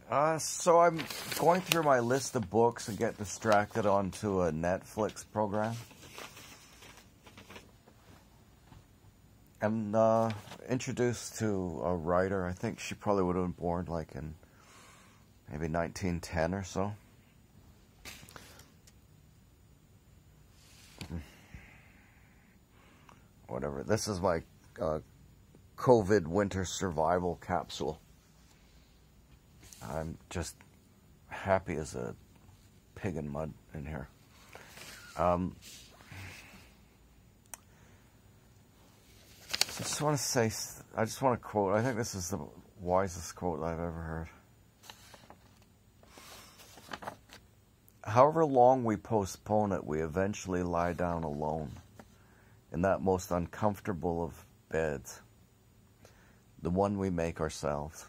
So I'm going through my list of books and get distracted onto a Netflix program. And introduced to a writer. I think she probably would have been born like in maybe 1910 or so. Whatever. This is my COVID winter survival capsule. I'm just happy as a pig in mud in here. I just want to say, I just want to quote, I think this is the wisest quote I've ever heard. However long we postpone it, we eventually lie down alone in that most uncomfortable of beds, the one we make ourselves.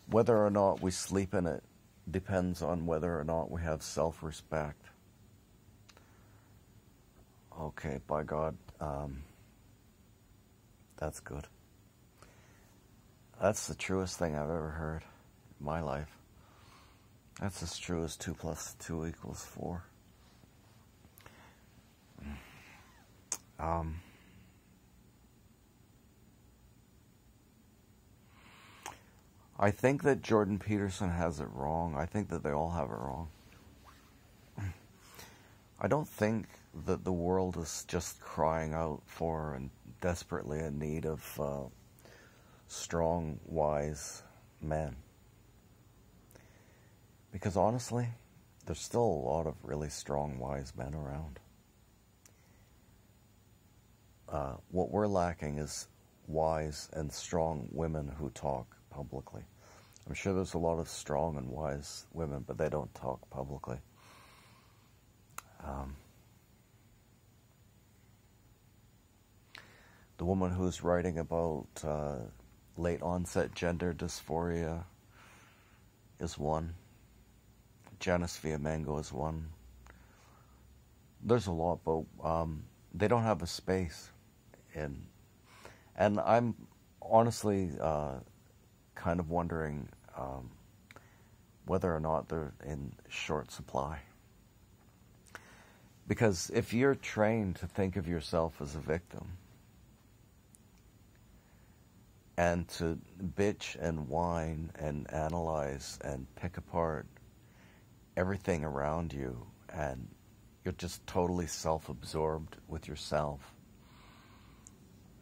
Whether or not we sleep in it depends on whether or not we have self-respect. Okay, by God, that's good. That's the truest thing I've ever heard in my life. That's as true as 2 + 2 = 4. I think that Jordan Peterson has it wrong. I think that they all have it wrong. I don't think that the world is just crying out for and desperately in need of strong, wise men. Because honestly, there's still a lot of really strong, wise men around. What we're lacking is wise and strong women who talk publicly. I'm sure there's a lot of strong and wise women, but they don't talk publicly. The woman who's writing about late onset gender dysphoria is one. Janice Fiamengo is one. There's a lot, but they don't have a space in. And I'm honestly kind of wondering whether or not they're in short supply. Because if you're trained to think of yourself as a victim and to bitch and whine and analyze and pick apart everything around you, and you're just totally self-absorbed with yourself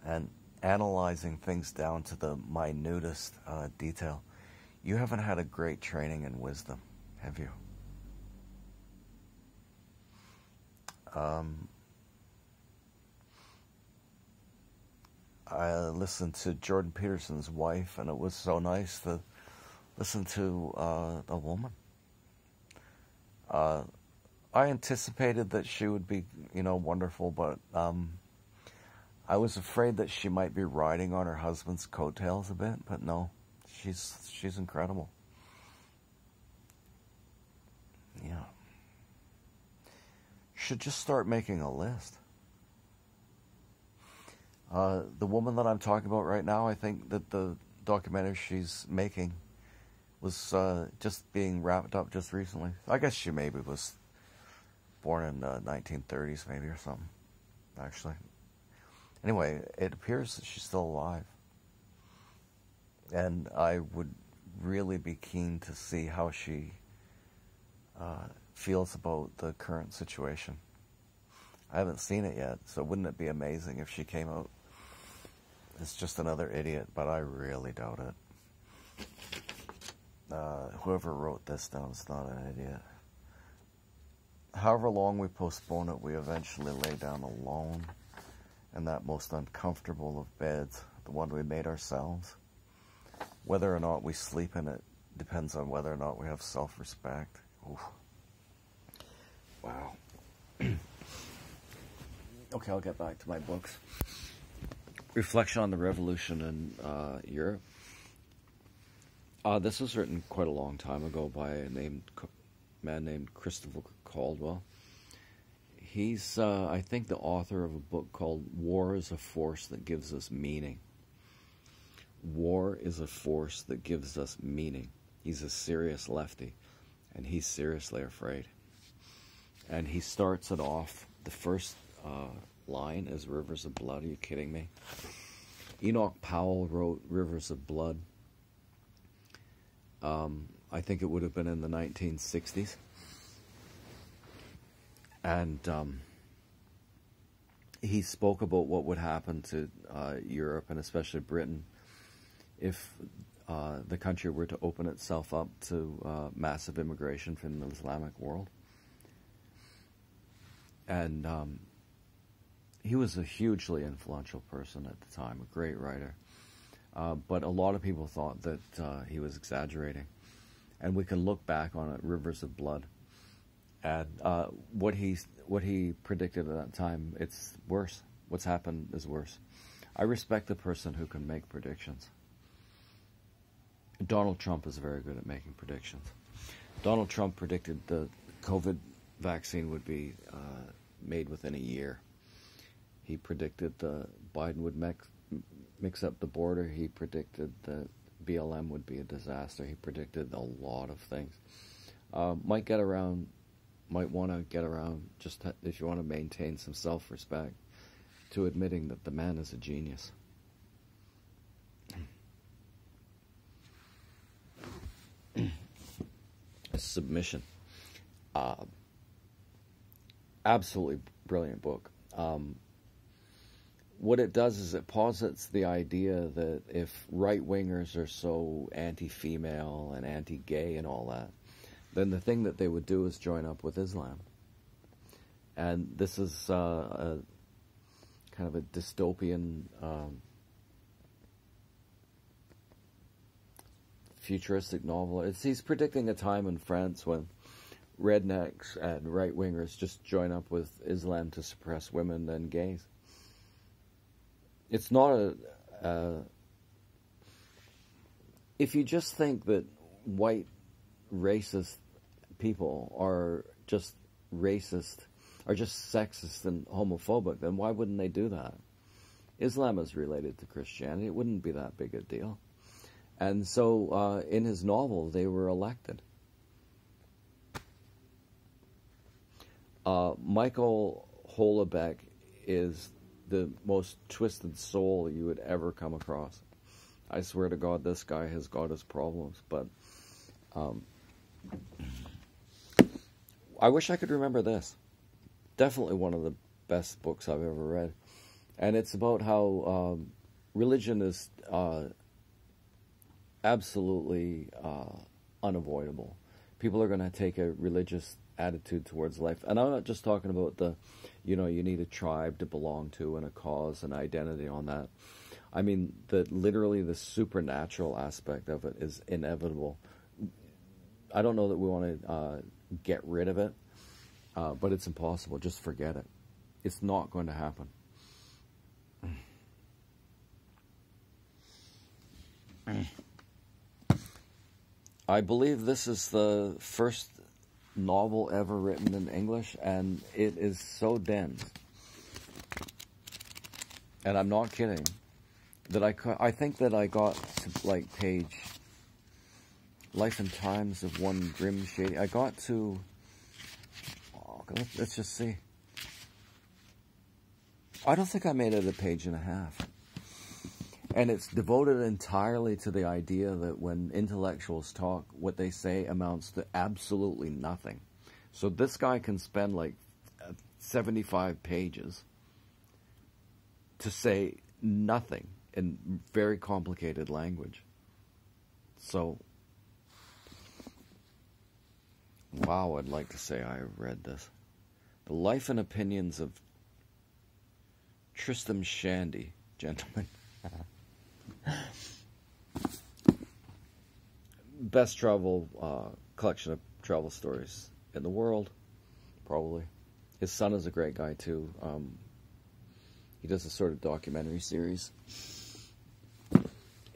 and analyzing things down to the minutest detail, you haven't had a great training in wisdom, have you? I listened to Jordan Peterson's wife, and it was so nice to listen to a woman. I anticipated that she would be, wonderful, but I was afraid that she might be riding on her husband's coattails a bit, but no, she's incredible. Yeah. Should just start making a list. The woman that I'm talking about right now, I think that the documentary she's making was just being wrapped up just recently. I guess she maybe was born in the 1930s maybe or something, actually. Anyway, it appears that she's still alive. And I would really be keen to see how she feels about the current situation. I haven't seen it yet, so wouldn't it be amazing if she came out as just another idiot? But I really doubt it. Whoever wrote this down is not an idiot. However long we postpone it, we eventually lay down alone in that most uncomfortable of beds, the one we made ourselves. Whether or not we sleep in it depends on whether or not we have self-respect. Oof. Wow. Okay, I'll get back to my books. Reflection on the Revolution in Europe. This was written quite a long time ago by a man named Christopher Caldwell. He's, I think, the author of a book called War is a Force That Gives Us Meaning. war is a force that gives us meaning. He's a serious lefty, and he's seriously afraid. And he starts it off, the first line is Rivers of Blood. Are you kidding me? Enoch Powell wrote Rivers of Blood. I think it would have been in the 1960s. And he spoke about what would happen to Europe, and especially Britain, if the country were to open itself up to massive immigration from the Islamic world. And he was a hugely influential person at the time, a great writer. But a lot of people thought that he was exaggerating. And we can look back on it, Rivers of Blood. And what he predicted at that time, it's worse. What's happened is worse. I respect the person who can make predictions. Donald Trump is very good at making predictions. Donald Trump predicted the COVID vaccine would be made within a year. He predicted Biden would mix up the border. He predicted that BLM would be a disaster. He predicted a lot of things. Might want to get around, just if you want to maintain some self-respect, to admitting that the man is a genius. Submission. Absolutely brilliant book. What it does is it posits the idea that if right-wingers are so anti-female and anti-gay and all that, then the thing that they would do is join up with Islam. And this is a kind of a dystopian, futuristic novel. He's predicting a time in France when rednecks and right-wingers just join up with Islam to suppress women and gays. It's not if you just think that white racist people are just racist, are just sexist and homophobic, then why wouldn't they do that? Islam is related to Christianity. It wouldn't be that big a deal. And so in his novel, they were elected. Michael Houellebecq is the most twisted soul you would ever come across. I swear to God, this guy has got his problems, but I wish I could remember this. Definitely one of the best books I've ever read. And it's about how religion is absolutely unavoidable. People are going to take a religious attitude towards life. And I'm not just talking about the, you need a tribe to belong to and a cause and identity on that. I mean, literally the supernatural aspect of it is inevitable. I don't know that we want to get rid of it, but it's impossible. Just forget it. It's not going to happen. I believe this is the first novel ever written in English, and it is so dense, and I'm not kidding, that I think that I got to like page Life and Times of One Grim Shady. I got to, let's just see. I don't think I made it a page and a half. And it's devoted entirely to the idea that when intellectuals talk, what they say amounts to absolutely nothing. So this guy can spend like 75 pages to say nothing in very complicated language. So, wow, I'd like to say I read this. The Life and Opinions of Tristam Shandy, gentlemen. Best travel collection of travel stories in the world, probably. His son is a great guy too. He does a sort of documentary series.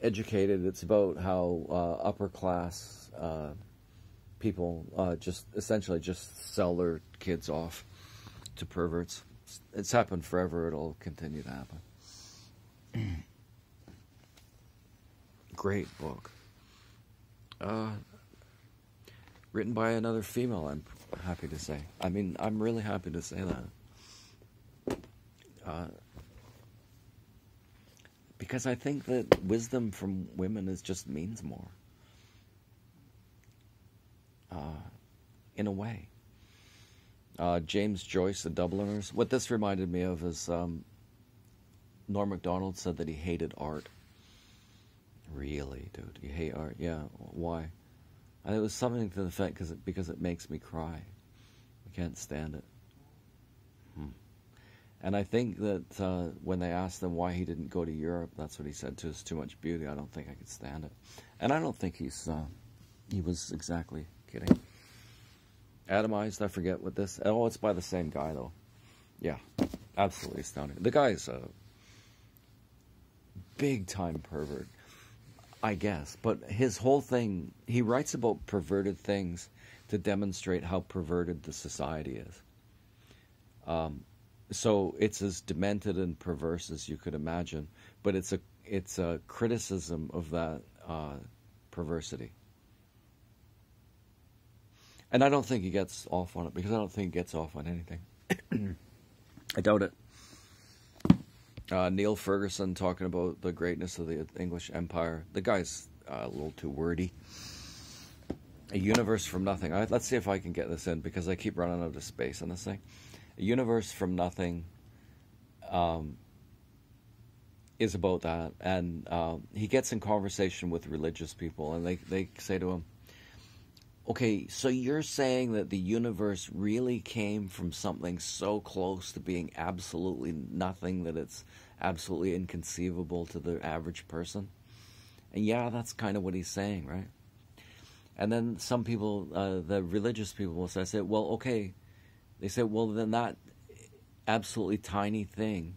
Educated. It's about how upper class people just essentially just sell their kids off to perverts. It's happened forever. It'll continue to happen. Great book. Written by another female, I'm happy to say. I mean, I'm really happy to say that. Because I think that wisdom from women just means more. In a way. James Joyce, The Dubliners. What this reminded me of is Norm Macdonald said that he hated art. Really, dude? You hate art? Yeah. Why? And it was something to the effect because it makes me cry. I can't stand it. And I think that when they asked him why he didn't go to Europe, that's what he said too. It's too much beauty. I don't think I could stand it. And I don't think he was exactly kidding. Atomized, I forget what this... Oh, it's by the same guy, though. Yeah, absolutely astounding. The guy's a big-time pervert, I guess. But his whole thing... He writes about perverted things to demonstrate how perverted the society is. So it's as demented and perverse as you could imagine. But it's a criticism of that perversity. And I don't think he gets off on it, because I don't think he gets off on anything. I doubt it. Neil Ferguson talking about the greatness of the English Empire. The guy's a little too wordy. A universe from nothing. Let's see if I can get this in, because I keep running out of space on this thing. A universe from nothing is about that. And he gets in conversation with religious people, and they say to him, okay, so you're saying that the universe really came from something so close to being absolutely nothing that it's absolutely inconceivable to the average person? And yeah, that's kind of what he's saying, right? And then some people, the religious people will say, well, okay. They say, well, then that absolutely tiny thing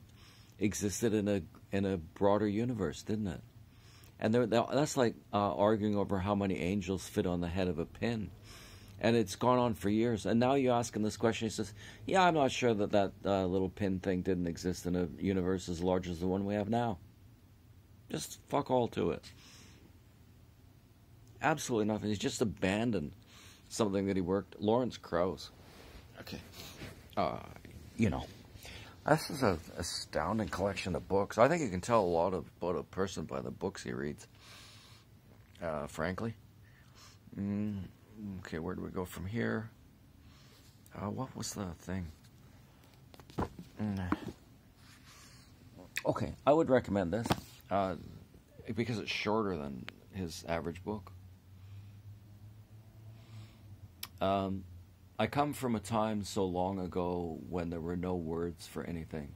existed in a broader universe, didn't it? And that's like arguing over how many angels fit on the head of a pin. And it's gone on for years. And now you ask him this question, he says, yeah, I'm not sure that little pin thing didn't exist in a universe as large as the one we have now. Just fuck all to it. Absolutely nothing. He's just abandoned something that he worked. Lawrence Krauss. Okay. This is an astounding collection of books. I think you can tell a lot about a person by the books he reads, frankly. Okay, where do we go from here? What was the thing? Okay, I would recommend this, because it's shorter than his average book. I come from a time so long ago when there were no words for anything.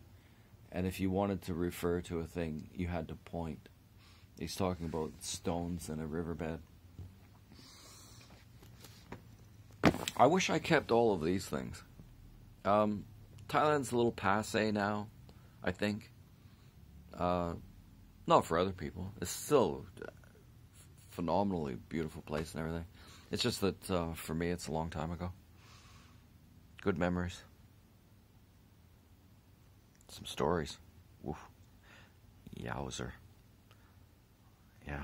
And if you wanted to refer to a thing, you had to point. He's talking about stones in a riverbed. I wish I kept all of these things. Thailand's a little passé now, I think. Not for other people. It's still a phenomenally beautiful place and everything. It's just that for me, it's a long time ago. Good memories. Some stories. Woof. Yowzer. Yeah.